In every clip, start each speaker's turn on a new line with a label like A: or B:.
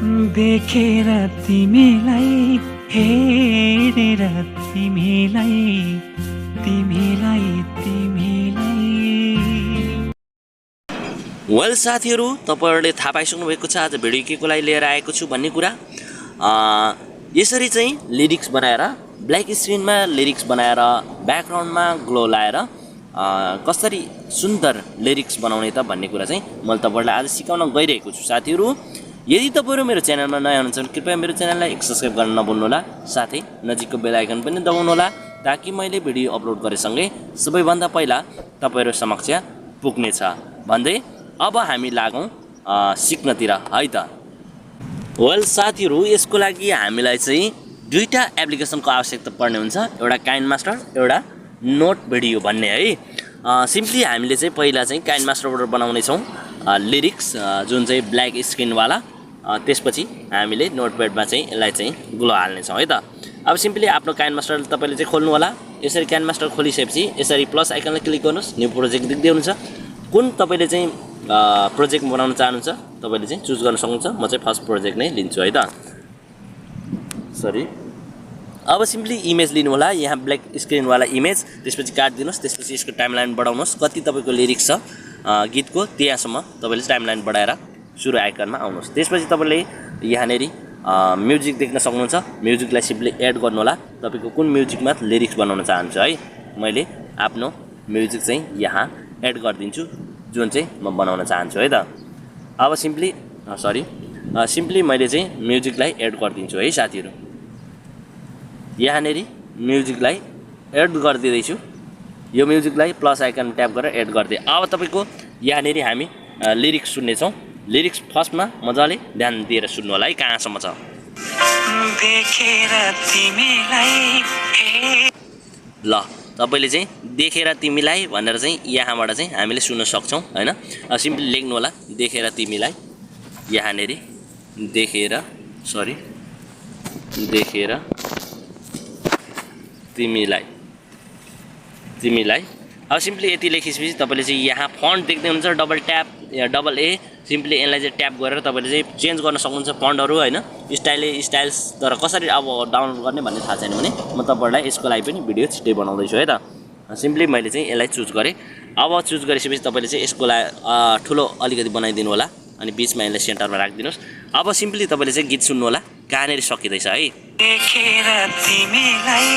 A: देखेर तिमीलाई हेरेर तिमीलाई तिमीलाई तिमीलाई
B: वेल साथीहरु तपाईहरुले थाहा पाइसक्नु भएको छ आज भिडियो केको लागि लिएर आएको छु भन्ने कुरा यसरी चाहिँ लिरिक्स बनाएर ब्ल्याक स्क्रिनमा लिरिक्स बनाएर ब्याकग्राउन्डमा ग्लो लाएर कसरी सुन्दर लिरिक्स बनाउने त भन्ने कुरा चाहिँ मैले तपाईहरुलाई आज सिकाउन गइरहेको छु साथीहरु यदि तपाईहरु मेरो च्यानलमा नयाँ हुनुहुन्छ भने कृपया मेरो च्यानललाई सब्स्क्राइब गर्न नभुल्नु होला साथै नजिकको बेल आइकन पनि दबाउनु होला ताकि मैले भिडियो अपलोड गरेसँगै सबैभन्दा पहिला तपाईहरु समक्ष पुग्नेछ भन्दै अब हामी लागौं सिक्नतिर है त वेल साथीहरु यसको लागि हामीलाई चाहिँ दुईटा एप्लिकेसनको आवश्यकता पर्ने हुन्छ एउटा काइनमास्टर एउटा नोट भिडियो भन्ने है सिम्पली हामीले चाहिँ पहिला चाहिँ काइनमास्टरबाट बनाउने छौं लिरिक्स जुन चाहिँ ब्ल्याक स्क्रिन वाला त्यसपछि हामीले नोटप्याडमा चाहिँ यसलाई चाहिँ ग्लो हाल्ने छौं है त अब सिम्पली आफ्नो काइनमास्टर तपाईले चाहिँ खोल्नु होला यसरी काइनमास्टर खोलिसकेपछि यसरी प्लस आइकनलाई क्लिक गर्नुस् न्यू प्रोजेक्ट देख्दै हुन्छ कुन तपाईले चाहिँ प्रोजेक्ट बनाउन चाहनुहुन्छ तपाईले चाहिँ चुज गर्न सक्नुहुन्छ म चाहिँ फर्स्ट प्रोजेक्ट नै लिन्छु है त सरी अब सिम्पली इमेज लिनु होला यहाँ ब्ल्याक स्क्रिन वाला इमेज त्यसपछि काट दिनुस् त्यसपछि यसको टाइमलाइन बढाउनुस् कति तपाईको लिरिक्स छ गीतको त्यहाँसम्म तपाईले टाइमलाइन बढाएर सुरु आइकनमा आउनुस् त्यसपछि तपाईले यहाँनेरी म्युजिक देख्न सक्नुहुन्छ म्युजिकलाई सिम्पली एड गर्नु होला तपाईको कुन म्युजिकमा लिरिक्स बनाउन चाहनुहुन्छ है मैले आफ्नो म्युजिक चाहिँ यहाँ एड गर्दिन्छु जुन चाहिँ म बनाउन चाहन्छु है त अब सिम्पली सिम्पली मैले चाहिँ म्युजिकलाई एड गर्दिन्छु है साथीहरु यहाँनेरी म्युजिकलाई एड गरिदिदै छु यो म्युजिकलाई प्लस आइकन ट्याप गरेर एड गर्दै अब तपाईको यहाँनेरी हामी लिरिक्स सुन्ने छौं लिरिक्स फर्स्टमा मजाले ध्यान दिएर सुन्नु होला है कहाँसम्म छ
A: देखेर तिमीलाई
B: ल तपाईले चाहिँ देखेर तिमीलाई भनेर चाहिँ यहाँबाट चाहिँ हामीले सुन्न सक्छौं हैन सिम्पली लेख्नु होला देखेर तिमीलाई यहाँनेरी देखेर तिमीलाई अब सिम्पली यति लेखिसपछि तपाईले चाहिँ यहाँ फन्ट देख्दै हुनुहुन्छ double tap yeah double A simply यसलाई चाहिँ ट्याप गरेर तपाईले चाहिँ चेन्ज गर्न सक्नुहुन्छ फन्टहरु हैन स्टाइल्स तर कसरी अब डाउनलोड गर्ने भन्ने थाहा छैन भने म तपाईहरुलाई यसको लागि पनि भिडियो छिटै बनाउँदै छु है त सिम्पली मैले चाहिँ यसलाई चुज गरे अब चुज गरिसपछि तपाईले चाहिँ यसको लागि ठुलो अलिकति बनाइदिनु होला अनि बीचमा यसलाई सेन्टरमा राखिदिनुस् अब सिम्पली तपाईले चाहिँ गीत सुन्नु होला कहाँनेरि सकिदैछ है
A: देखेर तिमीलाई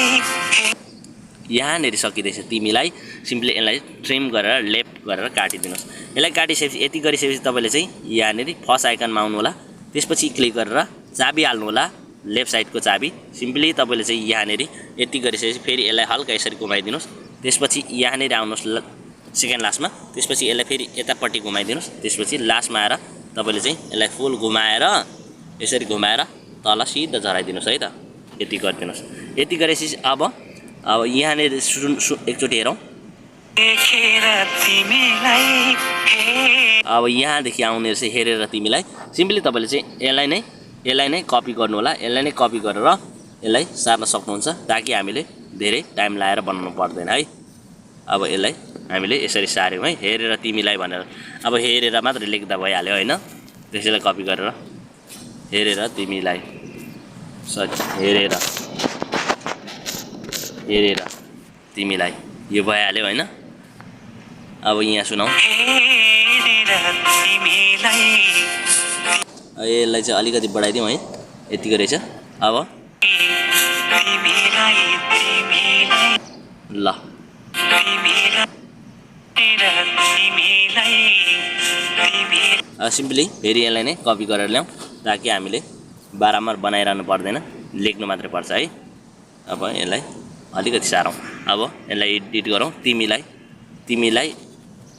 B: यहाँनेरि सकिदैछ तिमीलाई सिम्पली यसलाई ट्रिम गरेर लेफ्ट गरेर काटिदिनुस् यसलाई काटिसकेपछि यति गरिसकेपछि तपाईले चाहिँ यहाँनेरि फर्स्ट आइकनमा आउनु होला त्यसपछि क्लिक गरेर चाबी हाल्नु होला लेफ्ट साइडको चाबी सिम्पली तपाईले चाहिँ यहाँनेरि यति गरिसकेपछि फेरि यसलाई हल्का यसरी घुमाइदिनुस् त्यसपछि यहाँनेरि आउनुस् सेकेन्ड लास्टमा त्यसपछि यसलाई फेरि यतापट्टि घुमाइदिनुस् त्यसपछि लास्टमा आएर तपाईले चाहिँ यसलाई फुल घुमाएर यसरी घुमाएर तल सिधा झराइदिनुस् है त यति गरिदिनुस् यति गरेपछि अब यहाँनेरि एकचोटि हेरौं
A: देखेर तिमीलाई
B: अब यहाँदेखि आउने रहेछ हेरेर तिमीलाई सिम्पली तपाईले चाहिँ यसलाई नै कपी गर्नु होला यसलाई नै कपी गरेर यसलाई सार्न सक्नुहुन्छ ताकि हामीले धेरै टाइम लाएर बनाउनु पर्दैन है अब यसलाई हामीले यसरी सार्यौं है हेरेर तिमीलाई भनेर अब हेरेर मात्र लेख्दा भइहाल्यो हैन त्यसैलाई कपी गरेर हेरेर तिमीलाई हेरेर तिमीलाई यो भइहाल्यो हैन अब यहाँ सुनाऊ यसलाई चाहिँ अलिकति बढाइदिउँ है यतिको रहेछ अब ल सिम्पली फेरि यसलाई नै कपी गरेर ल्याउँ ताकि हामीले बारम्बार बनाइरहनु पर्दैन लेख्नु मात्रै पर्छ है अब यसलाई अलिकति सारौँ अब यसलाई एडिट गरौँ तिमीलाई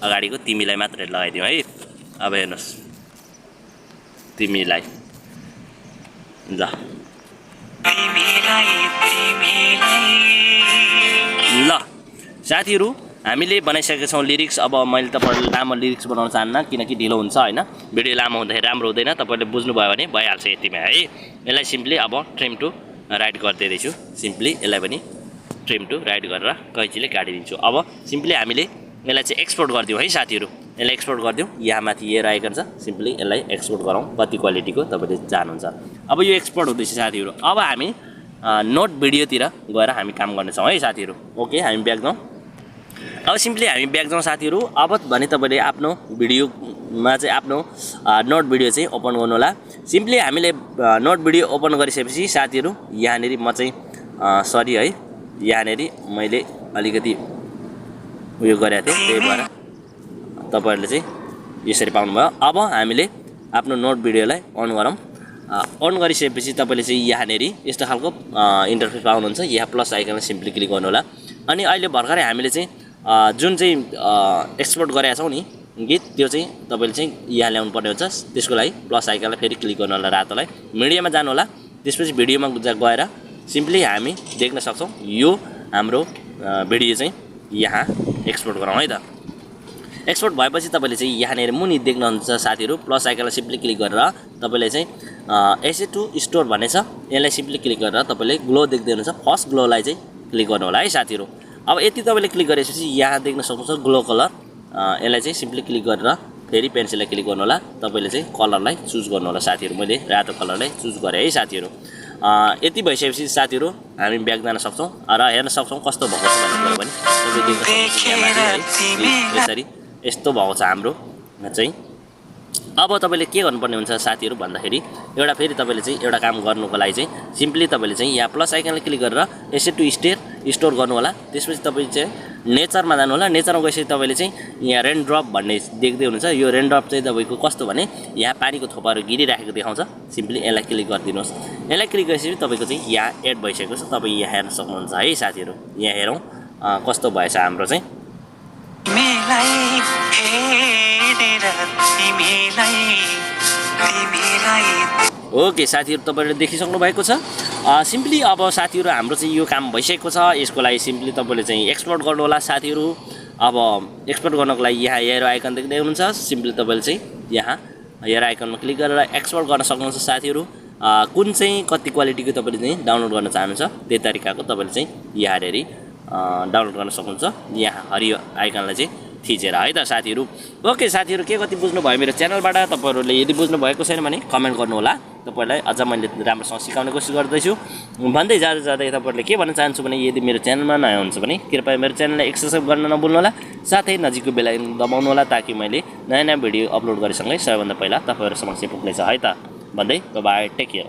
B: अगाडिको तिमीलाई मात्रै लगाइदिउँ है अब हेर्नुस् तिमीलाई ल साथीहरु हामीले बनाइसकेका छौं लिरिक्स अब मैले तपाईहरुलाई लामो लिरिक्स बनाउन चाहन्न किनकि ढिलो हुन्छ हैन भिडियो लामो हुँदाखेरि राम्रो हुँदैन तपाईले बुझ्नु भयो भने भइहाल्छ यतिमै है यसलाई सिम्पली अब ट्रिम टु राइट गर्दै छु सिम्पली यसलाई पनि ट्रिम टु राइट गरेर कैचीले काटिदिन्छु अब सिम्पली हामीले यसलाई चाहिँ एक्सपोर्ट गर्दियौ है साथीहरु यसलाई एक्सपोर्ट गरिदिउँ। यहाँ माथि हेयर आइकन छ, सिम्पली यसलाई एक्सपोर्ट गरौँ कति क्वालिटीको तपाईँले चाहनुहुन्छ। अब यो एक्सपोर्ट हुँदैछ साथीहरू। अब हामी नोट भिडियोतिर गएर हामी काम गर्नेछौँ है साथीहरू। ओके, हामी ब्याक जाउँ। अब सिम्पली हामी ब्याक जाउँ साथीहरू। अब भने तपाईँले आफ्नो भिडियोमा चाहिँ आफ्नो नोट भिडियो चाहिँ ओपन गर्नु होला। सिम्पली हामीले नोट भिडियो ओपन गरिसकेपछि साथीहरू यहाँनिर म चाहिँ सरी है, यहाँनिर मैले अलिकति उयो गरेको थिएँ, त्यही भएर तपाईँहरूले चाहिँ यसरी पाउनुभयो। अब हामीले आफ्नो नोट भिडियोलाई अन गरौँ। अन गरिसकेपछि तपाईँले चाहिँ यहाँनिर यस्तो खालको इन्टरफेस पाउनुहुन्छ। यहाँ प्लस आइकनलाई सिम्पली क्लिक गर्नु होला। अनि अहिले भर्खरै हामीले चाहिँ जुन चाहिँ एक्सपोर्ट गरेका छौँ नि गीत, त्यो चाहिँ तपाईँले चाहिँ यहाँ ल्याउनु पर्ने हुन्छ। त्यसको लागि प्लस आइकनलाई फेरि क्लिक गर्नु होला, रातोलाई मिडियामा जानु होला। त्यसपछि भिडियोमा गएर सिम्पली हामी देख्न सक्छौँ यो हाम्रो भिडियो चाहिँ यहाँ एक्सपोर्ट गरौँ है त। एक्सपोर्ट भएपछि तपाईँले चाहिँ यहाँनिर मुनि देख्नुहुन्छ साथीहरू, प्लस आइकनलाई सिम्पली क्लिक गरेर तपाईँले चाहिँ एसे टु स्टोर भन्ने छ, यसलाई सिम्पली क्लिक गरेर तपाईँले ग्लो देख्दै हुनुहुन्छ। फर्स्ट ग्लोलाई चाहिँ क्लिक गर्नु होला है साथीहरू। अब यति तपाईँले क्लिक गरेपछि यहाँ देख्न सक्नुहुन्छ ग्लो कलर, यसलाई चाहिँ सिम्पली क्लिक गरेर फेरि पेन्सिललाई क्लिक गर्नु होला। तपाईँले चाहिँ कलरलाई चुज गर्नु होला साथीहरू। मैले रातो कलरलाई चुज गरेँ है साथीहरू। यति भइसकेपछि साथीहरू हामी ब्याक जान सक्छौँ र हेर्न सक्छौँ कस्तो भएको छ भन्ने कुरा पनि यसरी यस्तो भएको छ हाम्रो चाहिँ। अब तपाईँले के गर्नुपर्ने हुन्छ साथीहरू भन्दाखेरि एउटा फेरि तपाईँले चाहिँ एउटा काम गर्नुको लागि चाहिँ सिम्पली तपाईँले चाहिँ यहाँ प्लस आइकनलाई क्लिक गरेर एसे टु स्टोर गर्नु होला। त्यसपछि तपाईँ चाहिँ नेचरमा जानु होला। नेचरमा गएपछि तपाईँले चाहिँ यहाँ रेन ड्रप भन्ने देख्दै हुनुहुन्छ। यो रेन ड्रप चाहिँ तपाईँको कस्तो भने यहाँ पानीको थोपाहरू गिरिराखेको देखाउँछ। सिम्पली यसलाई क्लिक गरिदिनुहोस्। यसलाई क्लिक गरेपछि तपाईँको चाहिँ यहाँ एड भइसकेको छ, तपाईँ यहाँ हेर्न सक्नुहुन्छ है साथीहरू। यहाँ हेरौँ कस्तो भएछ हाम्रो चाहिँ। ओके साथीहरू, तपाईँले देखिसक्नु भएको छ। सिम्पली अब साथीहरू हाम्रो चाहिँ यो काम भइसकेको छ। यसको लागि सिम्पली तपाईँले चाहिँ एक्सपोर्ट गर्नु होला साथीहरू। अब एक्सपोर्ट गर्नको लागि यहाँ हेयर आइकन देख्दै हुनुहुन्छ। सिम्पली तपाईँले चाहिँ यहाँ हेयर आइकनमा क्लिक गरेर एक्सपोर्ट गर्न सक्नुहुन्छ साथीहरू। कुन चाहिँ कति क्वालिटीको तपाईँले चाहिँ डाउनलोड गर्न चाहनुहुन्छ त्यही तरिकाको तपाईँले चाहिँ यहाँनिर डाउनलोड गर्न सक्नुहुन्छ। यहाँ हरियो आइकनलाई चाहिँ थिचेर है त साथीहरू। ओके साथीहरू, के कति बुझ्नुभयो मेरो च्यानलबाट? तपाईँहरूले यदि बुझ्नु भएको छैन भने कमेन्ट गर्नु होला। तपाईँलाई अझ मैले राम्रोसँग सिकाउने कोसिस गर्दैछु। भन्दै जाँदै तपाईँहरूले के भन्न चाहन्छु भने यदि मेरो च्यानलमा नयाँ हुन्छ भने कृपया मेरो च्यानललाई सब्सक्राइब गर्न नभुल्नु होला। साथै नजिकको बेल आइकन दबाउनु होला ताकि मैले नयाँ भिडियो अपलोड गरेसँगै सबैभन्दा पहिला तपाईँहरू समक्ष पुग्नेछ है त। भन्दै बाई, टेक केयर।